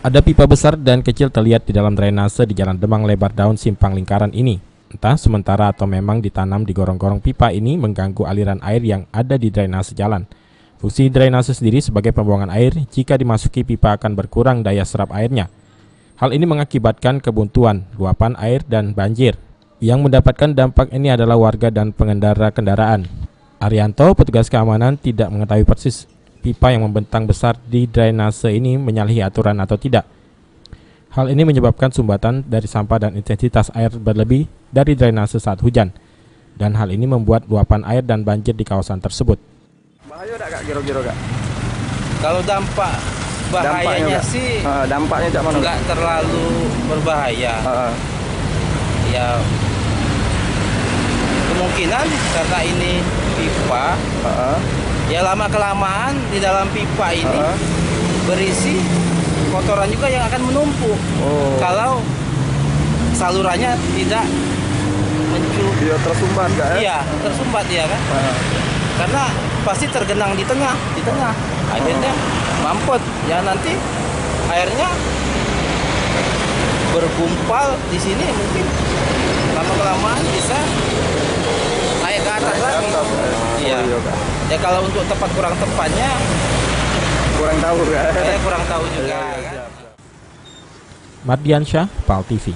Ada pipa besar dan kecil terlihat di dalam drainase di Jalan Demang Lebar Daun Simpang Lingkaran ini. Entah sementara atau memang ditanam di gorong-gorong pipa ini mengganggu aliran air yang ada di drainase jalan. Fungsi drainase sendiri sebagai pembuangan air, jika dimasuki pipa akan berkurang daya serap airnya. Hal ini mengakibatkan kebuntuan, luapan air, dan banjir. Yang mendapatkan dampak ini adalah warga dan pengendara kendaraan. Arianto, petugas keamanan, tidak mengetahui persis pipa yang membentang besar di drainase ini menyalahi aturan atau tidak. Hal ini menyebabkan sumbatan dari sampah dan intensitas air berlebih dari drainase saat hujan. Dan hal ini membuat luapan air dan banjir di kawasan tersebut. Bahaya tak kak kira-kira kak? Kalau dampak bahayanya sih dampaknya tak mana? nggak terlalu berbahaya. Ya kemungkinan karena ini pipa, ya lama kelamaan di dalam pipa ini berisi kotoran juga yang akan menumpuk. Kalau salurannya tidak mencukup. Dia tersumbat kak? Iya, tersumbat dia kan. Karena pasti tergenang di tengah, akhirnya mampet. Ya nanti airnya bergumpal di sini, mungkin lama-kelamaan bisa naik ke atas lagi. Iya. Ya kalau untuk tempat kurang tepatnya Kurang tahu kak? saya kurang tahu juga. Mardiansyah, PAL TV.